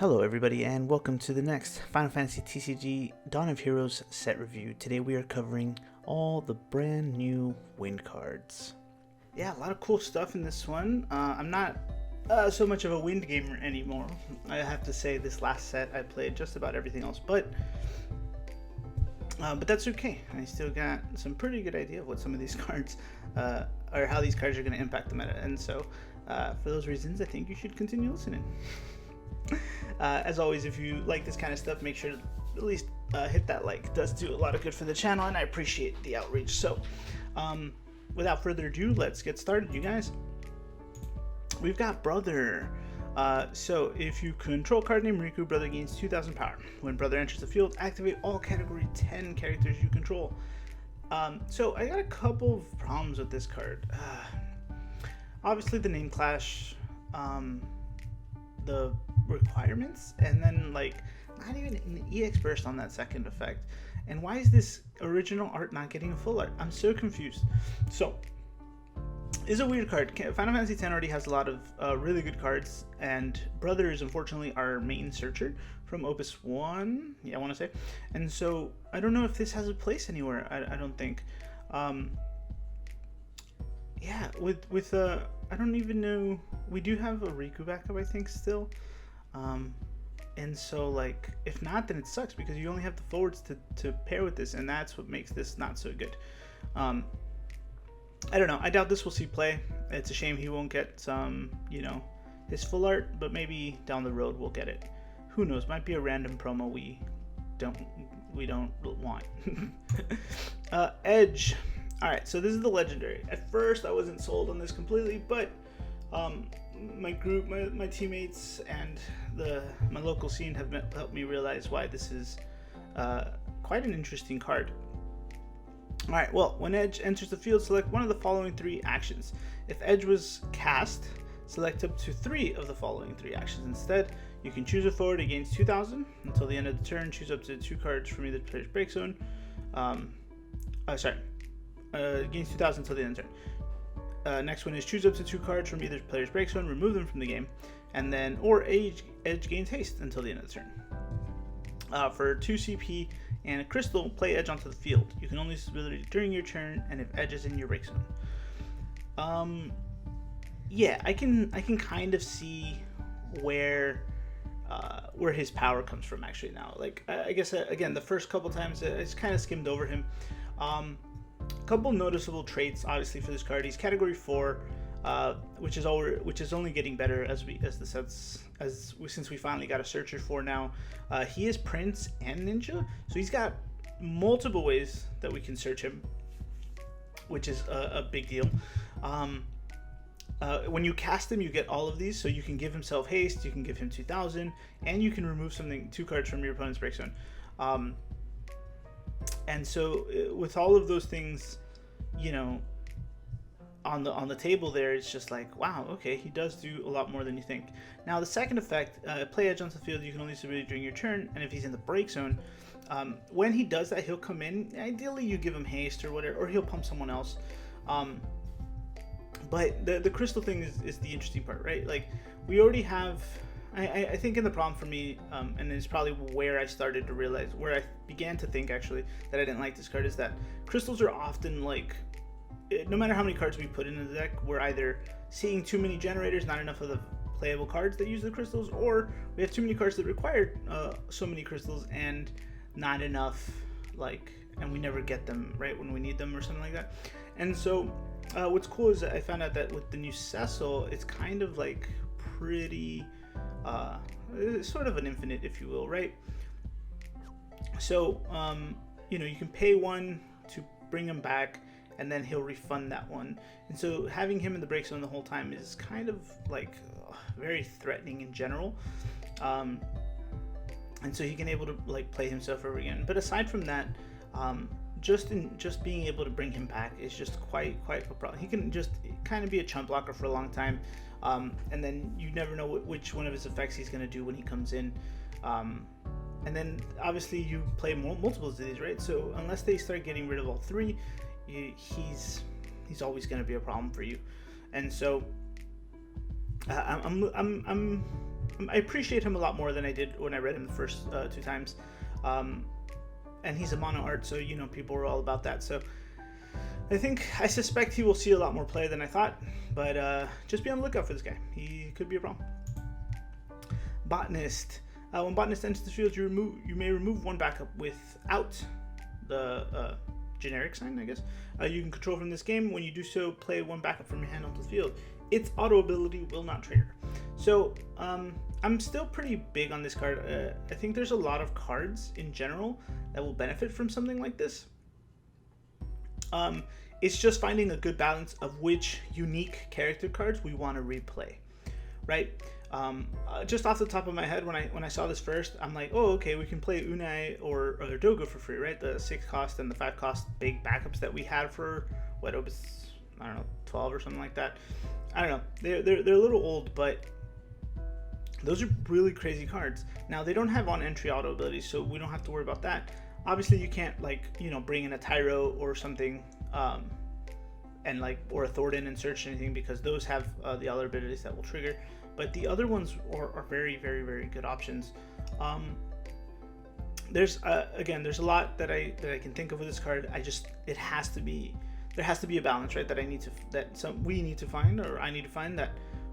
Hello everybody and welcome to the next Final Fantasy TCG Dawn of Heroes set review. Today we are covering all the brand new wind cards. Yeah, a lot of cool stuff in this one. I'm not so much of a wind gamer anymore. I have to say this last set I played just about everything else, but that's okay. I still got some pretty good idea of what some of these cards or how these cards are going to impact the meta, and so for those reasons I think you should continue listening. As always, if you like this kind of stuff, make sure to at least hit that like. It does do a lot of good for the channel, and I appreciate the outreach. So, without further ado, let's get started, you guys. We've got Brother. So, if you control card named Riku, Brother gains 2,000 power. When Brother enters the field, activate all Category 10 characters you control. So, I got a couple of problems with this card. Obviously, the name clash. The requirements, and then like not even an EX burst on that second effect. And why is this original art not getting a full art? I'm so confused. So it's a weird card. Final Fantasy X already has a lot of really good cards, and Brother is unfortunately our main searcher from Opus 1, I want to say. And so I don't know if this has a place anywhere. I don't think. Yeah, with I don't even know. We do have a Riku backup, I think, still. And so, like, if not, then it sucks because you only have the forwards to pair with this, and that's what makes this not so good. I don't know. I doubt this will see play. It's a shame he won't get some, his full art, but maybe down the road we'll get it. Who knows? Might be a random promo we don't want. Edge. Alright, so this is the legendary. At first I wasn't sold on this completely, but my group, my teammates, and my local scene have helped me realize why this is quite an interesting card. Alright, well, when Edge enters the field, select one of the following 3 actions. If Edge was cast, select up to 3 of the following 3 actions. Instead, you can choose a forward against 2,000 until the end of the turn. Choose up to 2 cards from either player's break zone. Against 2,000 until the end of the turn. Next one is choose up to 2 cards from either player's break zone, remove them from the game, and then Edge gains haste until the end of the turn. For 2 CP and a crystal, play Edge onto the field. You can only use this ability during your turn and if Edge is in your break zone. Yeah, I can kind of see where his power comes from actually now. Like I guess again the first couple times I just kind of skimmed over him. A couple noticeable traits obviously for this card. He's category 4, which is only getting better since we finally got a searcher for now. He is Prince and Ninja, so he's got multiple ways that we can search him, which is a big deal. When you cast him, you get all of these, so you can give himself haste, you can give him 2,000, and you can remove 2 cards from your opponent's break zone. And so with all of those things, on the table there, it's just like, wow, okay, he does do a lot more than you think. Now the second effect, play Edge onto the field. You can only use it during your turn, and if he's in the break zone, when he does that, he'll come in. Ideally, you give him haste or whatever, or he'll pump someone else. But the crystal thing is the interesting part, right? Like we already have. I think in the problem for me, and it's probably where I started to realize, where I began to think actually that I didn't like this card, is that crystals are often like, no matter how many cards we put into the deck, we're either seeing too many generators, not enough of the playable cards that use the crystals, or we have too many cards that require so many crystals and not enough, and we never get them right when we need them or something like that. And so what's cool is that I found out that with the new Cecil, it's kind of like pretty... sort of an infinite, if you will, right? So, you can pay 1 to bring him back, and then he'll refund that 1. And so having him in the break zone the whole time is kind of like very threatening in general. And so he can able to like play himself over again. But aside from that, just being able to bring him back is just quite a problem. He can just kind of be a chump blocker for a long time. And then you never know which one of his effects he's going to do when he comes in. And then obviously you play multiples of these, right? So unless they start getting rid of all 3, he's always going to be a problem for you. And so I'm I appreciate him a lot more than I did when I read him the first 2 times. And he's a mono art, so you know people were all about that. So I suspect he will see a lot more play than I thought, but just be on the lookout for this guy. He could be a problem. Botanist. When Botanist enters the field, you may remove 1 backup without the generic sign, I guess. You can control from this game. When you do so, play 1 backup from your hand onto the field. Its auto ability will not trigger. So I'm still pretty big on this card. I think there's a lot of cards in general that will benefit from something like this. It's just finding a good balance of which unique character cards we want to replay, right? Just off the top of my head, when I saw this first, I'm like, oh, okay, we can play Unai or Doga for free, right? The 6 cost and the 5 cost big backups that we had for what it was, I don't know, 12 or something like that. I don't know. They're a little old, but those are really crazy cards. Now they don't have on entry auto abilities, so we don't have to worry about that. Obviously, you can't bring in a Tyro or something, or a Thornton and search anything, because those have the other abilities that will trigger. But the other ones are very, very, very good options. There's a lot that I can think of with this card. There has to be a balance, right? We need to find, or I need to find that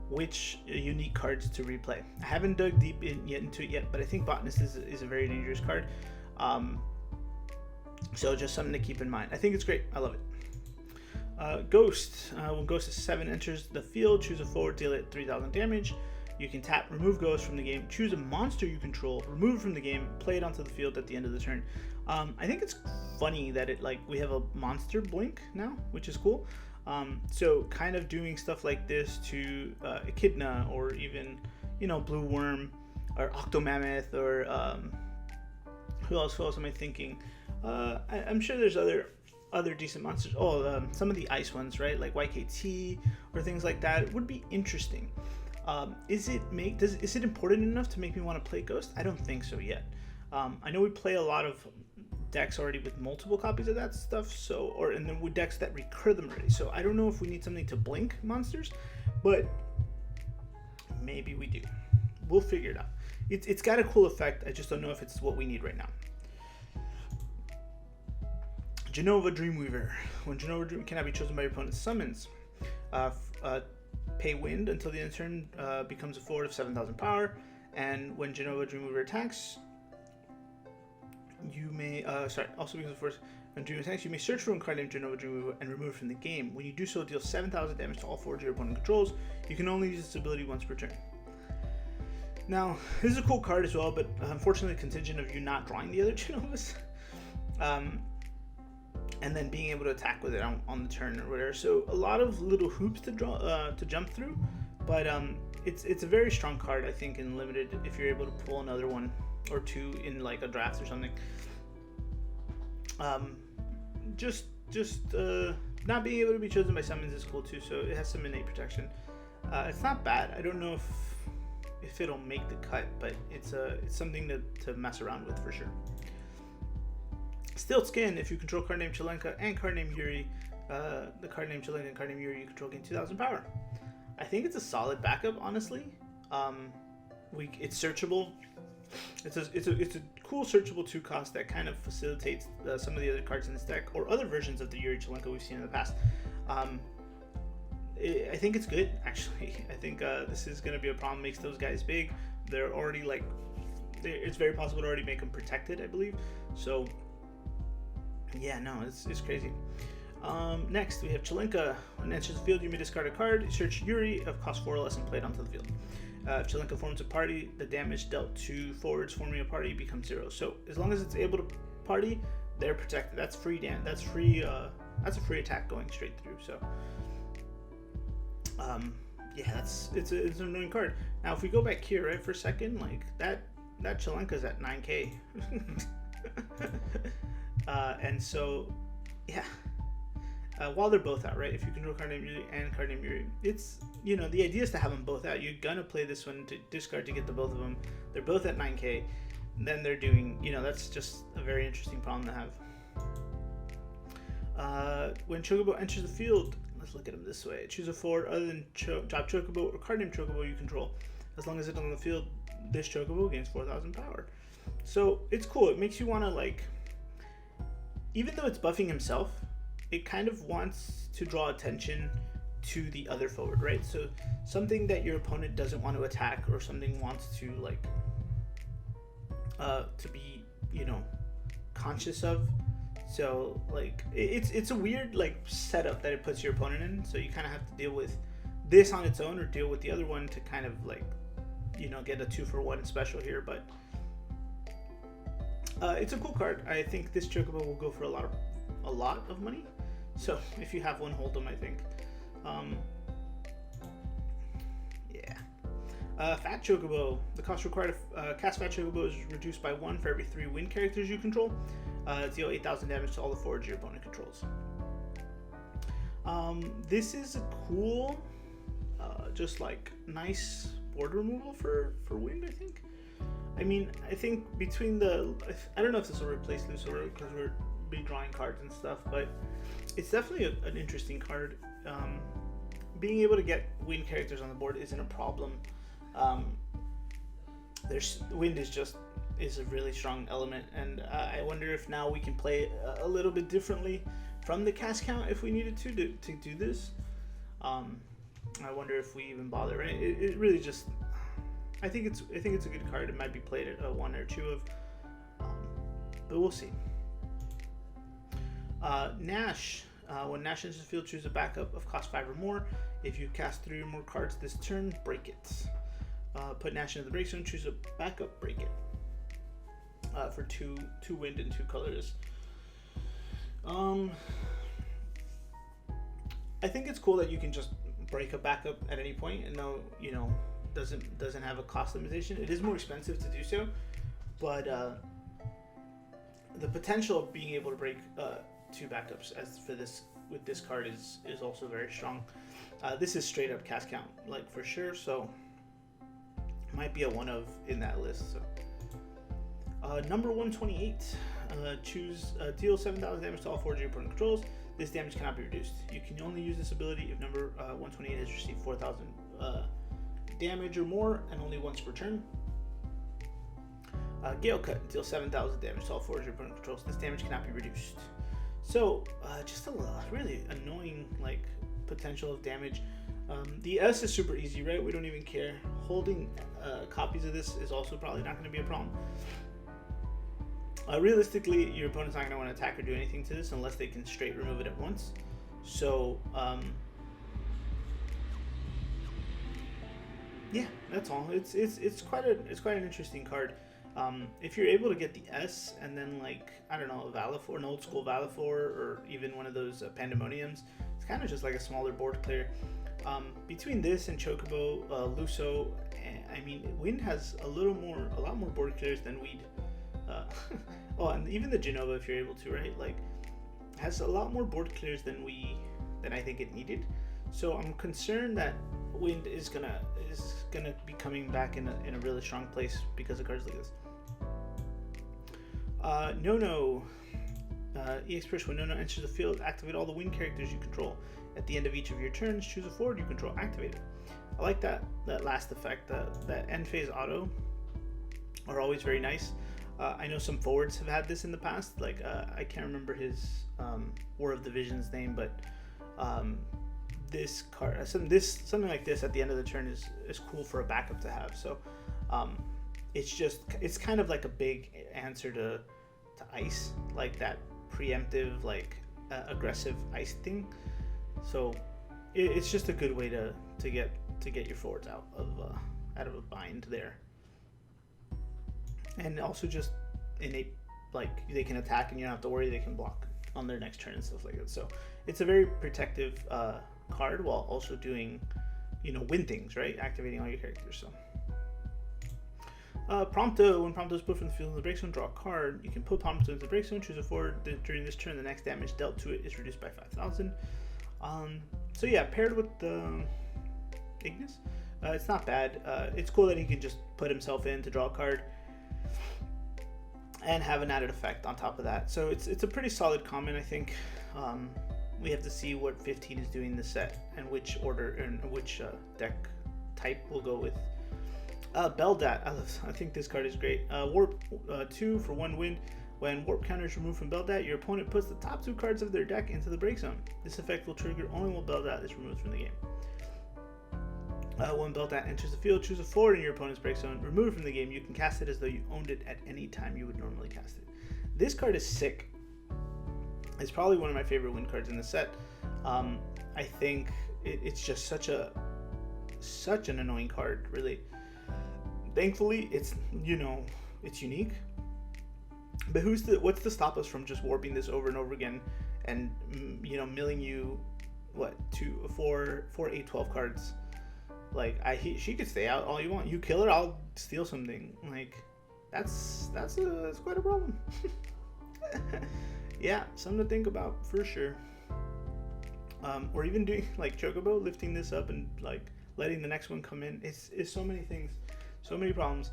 which unique cards to replay. I haven't dug deep into it yet, but I think Botanist is a very dangerous card. So just something to keep in mind. I think it's great. I love it. Ghost. When Ghost 7 enters the field, choose a forward, deal it 3,000 damage. You can tap, remove Ghost from the game, choose a monster you control, remove it from the game, play it onto the field at the end of the turn. I think it's funny that we have a monster blink now, which is cool. So kind of doing stuff like this to Echidna, or even Blue Worm or Octomammoth, or who else am I thinking? I'm sure there's other decent monsters. Some of the ice ones, right? Like YKT or things like that. It would be interesting. Is it important enough to make me want to play Ghost? I don't think so yet. I know we play a lot of decks already with multiple copies of that stuff, and then with decks that recur them already. So I don't know if we need something to blink monsters, but maybe we do. We'll figure it out. It's got a cool effect. I just don't know if it's what we need right now. Genova Dreamweaver. When Genova Dream cannot be chosen by your opponent's summons. Pay wind until the end of turn, becomes a forward of 7,000 power, and when Genova Dreamweaver attacks, you may also becomes a forward. When Dream attacks, you may search for a card named Genova Dreamweaver and remove it from the game. When you do so, deal 7,000 damage to all forwards your opponent controls. You can only use this ability once per turn. Now, this is a cool card as well, but unfortunately contingent of you not drawing the other Genovas. And then being able to attack with it on the turn or whatever. So a lot of little hoops to jump through, but it's a very strong card, I think, in limited, if you're able to pull another one or two in like a draft or something. Just not being able to be chosen by summons is cool too. So it has some innate protection. It's not bad. I don't know if it'll make the cut, but it's something to mess around with for sure. Stilt Skin. If you control card named Chelenka and card named Yuri, the card named Chelenka and card named Yuri you control gain 2,000 power. I think it's a solid backup, honestly. It's searchable. It's a cool searchable 2 cost that kind of facilitates some of the other cards in this deck, or other versions of the Yuri Chelenka we've seen in the past. I think it's good, actually. I think this is going to be a problem. Makes those guys big. They're already it's very possible to already make them protected, I believe. So yeah, no, it's crazy. Next, we have Chelenka. When it enters the field, you may discard a card. Search Yuri of cost 4 or less and play it onto the field. If Chelenka forms a party, the damage dealt to forwards forming a party becomes 0. So as long as it's able to party, they're protected. That's free That's free. That's a free attack going straight through. So yeah, it's an annoying card. Now if we go back here, right, for a second, like that Chelenka's at 9k. And so, yeah, while they're both out, right? If you control card named Yuri and card named Yuri, it's, the idea is to have them both out. You're gonna play this one to discard to get the both of them. They're both at 9k. And then they're doing, that's just a very interesting problem to have. When Chocobo enters the field, let's look at him this way. Choose a forward other than Job Chocobo or card named Chocobo you control. As long as it's on the field, this Chocobo gains 4,000 power. So it's cool. It makes you want to, like, even though it's buffing himself, it kind of wants to draw attention to the other forward, right? So something that your opponent doesn't want to attack, or something wants to, like, to be, you know, conscious of. So, like, it's a weird, like, setup that it puts your opponent in. So you kind of have to deal with this on its own, or deal with the other one to kind of, like, you know, get a 2-for-1 special here. But it's a cool card. I think this Chocobo will go for a lot of money. So if you have one, hold them, I think. Fat Chocobo. The cost required to cast Fat Chocobo is reduced by 1 for every 3 wind characters you control. Deal 8,000 damage to all the forwards your opponent controls. This is a cool, just like nice board removal for wind, I think. I mean, I think between the, I don't know if this will replace Lucifer because we're be drawing cards and stuff, but it's definitely an interesting card. Being able to get wind characters on the board isn't a problem. There's wind is a really strong element, and I wonder if now we can play it a little bit differently from the cast count if we needed to do this. I wonder if we even bother. Right? It really just, I think it's a good card. It might be played at 1 or 2 of, but we'll see. Nash. When Nash enters the field, choose a backup of cost 5 or more. If you cast 3 or more cards this turn, break it. Put Nash into the break zone, choose a backup, break it. For 2 wind and 2 colors. I think it's cool that you can just break a backup at any point, and no, you know, doesn't have a cost limitation. It is more expensive to do so, but the potential of being able to break 2 backups as for this with this card is also very strong. This is straight up cast count, like, for sure, so might be a one of in that list. So number 128, choose deal 7,000 damage to all 4 your opponent controls. This damage cannot be reduced. You can only use this ability if number 128 has received 4,000 damage or more, and only once per turn. Gale Cut, deal 7,000 damage to all 4 your opponent controls. This damage cannot be reduced. So just a really annoying, like, potential of damage. The S is super easy, right? We don't even care. Holding copies of this is also probably not going to be a problem. Realistically, your opponent's not going to want to attack or do anything to this unless they can straight remove it at once. So yeah, that's all. It's quite an interesting card. If you're able to get the S and then, like, I don't know, a Valifor, an old school Valifor, or even one of those Pandemoniums, it's kind of just like a smaller board clear. Between this and Chocobo, Luso, I mean, Wind has a lot more board clears than Weed. Oh, and even the Genova, if you're able to, right? Like, has a lot more board clears than I think it needed. So I'm concerned that Wind is gonna be coming back in a really strong place because of cards like this. No. EX Push, when No enters the field, activate all the Wind characters you control. At the end of each of your turns, choose a forward you control, activate it. I like that last effect. That end phase auto are always very nice. I know some forwards have had this in the past. Like, I can't remember his War of the Vision's name, but this card, something like this at the end of the turn is cool for a backup to have. So it's kind of like a big answer to ice, like that preemptive, like aggressive ice thing. So it's just a good way to get your forwards out of a bind there. And also just innate, like, they can attack and you don't have to worry, they can block on their next turn and stuff like that. So it's a very protective card while also doing, you know, win things, right? Activating all your characters. So Prompto, when Prompto is put from the field in the break zone, draw a card. You can put Prompto into the break zone, choose a forward. During this turn, the next damage dealt to it is reduced by 5,000. So yeah, paired with the Ignis, it's not bad. It's cool that he can just put himself in to draw a card and have an added effect on top of that. So it's a pretty solid common, I think. We have to see what 15 is doing this set and which order and which deck type we'll go with. Beldat. I think this card is great. Warp 2 for 1 win. When warp counter is removed from Beldat, your opponent puts the top 2 cards of their deck into the break zone. This effect will trigger only when Beldat is removed from the game. When Beldat enters the field, choose a forward in your opponent's break zone. Removed from the game, you can cast it as though you owned it at any time you would normally cast it. This card is sick. It's probably one of my favorite win cards in the set. I think it's just such an annoying card, really. Thankfully, it's unique. But what's to stop us from just warping this over and over again, and milling you 4, 8, 12 cards? Like she could stay out all you want. You kill her, I'll steal something. Like that's quite a problem. Yeah, something to think about for sure. Or even doing like Chocobo, lifting this up and like letting the next one come in. It's so many things, so many problems.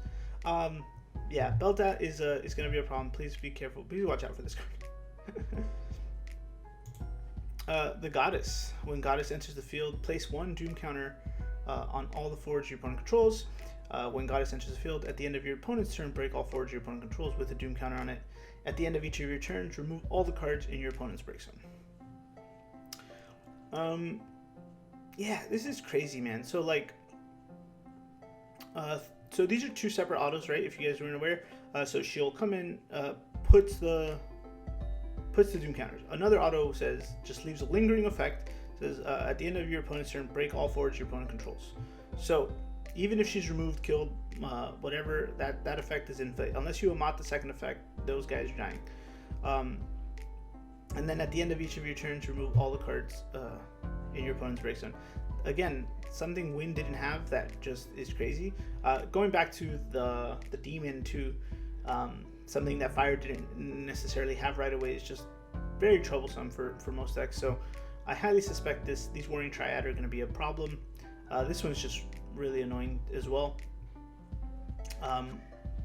Yeah, Beltat is going to be a problem. Please be careful. Please watch out for this card. The Goddess. When Goddess enters the field, place 1 Doom counter on all the forwards your opponent controls. When Goddess enters the field, at the end of your opponent's turn, break all forwards your opponent controls with a Doom counter on it. At the end of each of your turns, remove all the cards in your opponent's break zone. Yeah, this is crazy, man. So like, so these are 2 separate autos, right? If you guys weren't aware. So she'll come in, puts the Doom counters. Another auto says just leaves a lingering effect. Says at the end of your opponent's turn, break all forwards your opponent controls. So even if she's removed, killed, whatever, that effect is in play. Unless you amount the second effect, those guys are dying. And then at the end of each of your turns, remove all the cards in your opponent's break zone. Again, something Win didn't have that just is crazy. Going back to the demon too, something that Fire didn't necessarily have right away is just very troublesome for most decks. So I highly suspect these Warring Triad are going to be a problem. This one's just really annoying as well.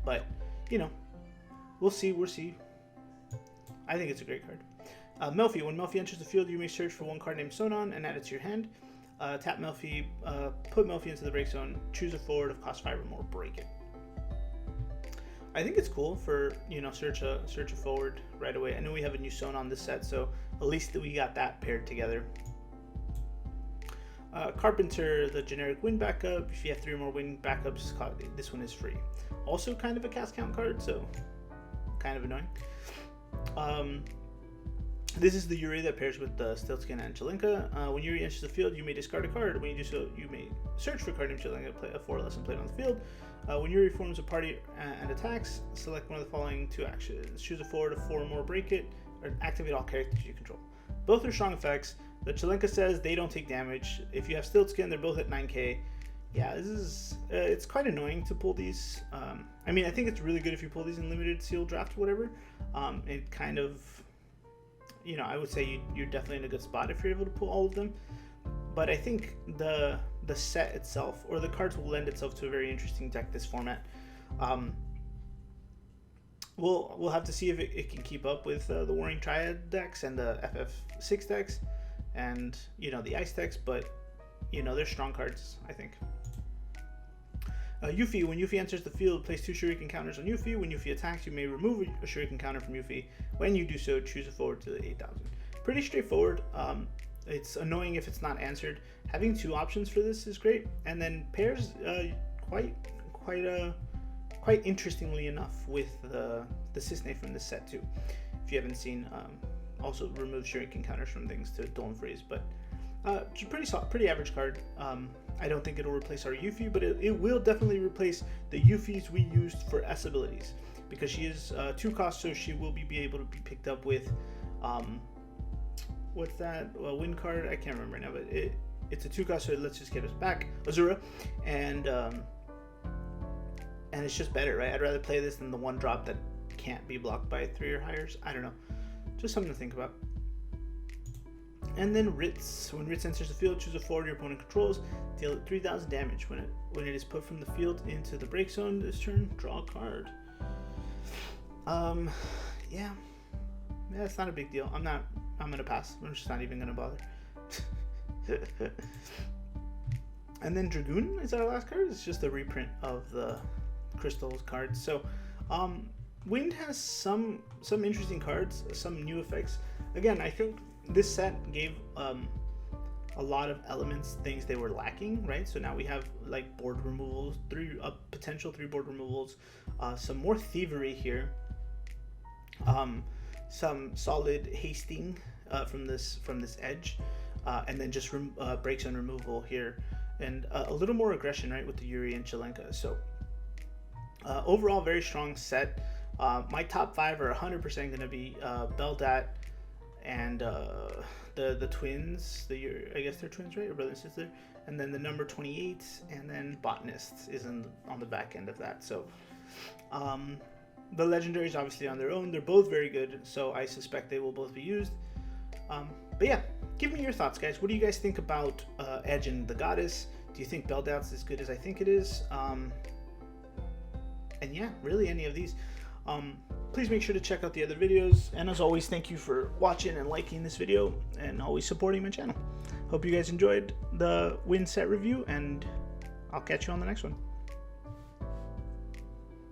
But we'll see. I think it's a great card. Melfi. When Melfi enters the field, you may search for 1 card named Sonon and add it to your hand. Tap Melfi, put Melfi into the break zone, choose a forward of cost 5 or more, break it. I think it's cool for search a forward right away. I know we have a new Sonon on this set, so at least we got that paired together. Carpenter, the generic win backup. If you have 3 or more win backups, this one is free. Also kind of a cast count card, so kind of annoying. This is the Yuri that pairs with the Stiltskin and Chelinka. When Yuri enters the field, you may discard a card. When you do so, you may search for a card named Chelinka, play a 4 lesson played on the field. When Yuri forms a party and attacks, select one of the following 2 actions. Choose a forward of 4 or more, break it, or activate all characters you control. Both are strong effects. The Chelinka says they don't take damage. If you have Stiltskin, they're both at 9k. Yeah, this is it's quite annoying to pull these. I mean, I think it's really good if you pull these in limited seal draft or whatever. It kind of, I would say you're definitely in a good spot if you're able to pull all of them. But I think the set itself, or the cards, will lend itself to a very interesting deck this format. We'll have to see if it can keep up with the Warring Triad decks and the FF6 decks and the Ice decks, but they're strong cards, I think. Yuffie. When Yuffie enters the field, place 2 Shuriken counters on Yuffie. When Yuffie attacks, you may remove a Shuriken counter from Yuffie. When you do so, choose a forward to the 8,000. Pretty straightforward. It's annoying if it's not answered. Having 2 options for this is great, and then pairs quite interestingly enough with the Cisne from this set too. If you haven't seen, also removes Shuriken counters from things to Dolan Phrase, but pretty average card. I don't think it'll replace our Yuffie, but it will definitely replace the Yuffies we used for S abilities, because she is 2 cost, so she will be able to be picked up with what's that win card? I can't remember right now, but it's a 2 cost, so let's just get us back Azura, and it's just better, right? I'd rather play this than the 1 drop that can't be blocked by 3 or higher. I don't know, just something to think about. And then Ritz. When Ritz enters the field, choose a forward your opponent controls. Deal it 3,000 damage. When it is put from the field into the break zone this turn, draw a card. Yeah, it's not a big deal. I'm gonna pass. I'm just not even gonna bother. And then Dragoon is our last card. It's just a reprint of the Crystals cards. So Wind has some interesting cards, some new effects. Again, I think this set gave a lot of elements, things they were lacking, right? So now we have like board removals, potential 3 board removals, some more thievery here, some solid hasting from this edge, and then just breaks on removal here, and a little more aggression, right, with the Yuri and Chelenka. So overall, very strong set. My top 5 are 100% going to be Beldat and the twins. I guess they're twins, right? Or brother and sister. And then the number 28, and then Botanist is on the back end of that. So the legendaries obviously on their own. They're both very good, so I suspect they will both be used. But yeah, give me your thoughts, guys. What do you guys think about Edge and the Goddess? Do you think Beldat's as good as I think it is? And yeah, really any of these. Please make sure to check out the other videos, and as always, thank you for watching and liking this video and always supporting my channel. Hope you guys enjoyed the Wind set review, and I'll catch you on the next one.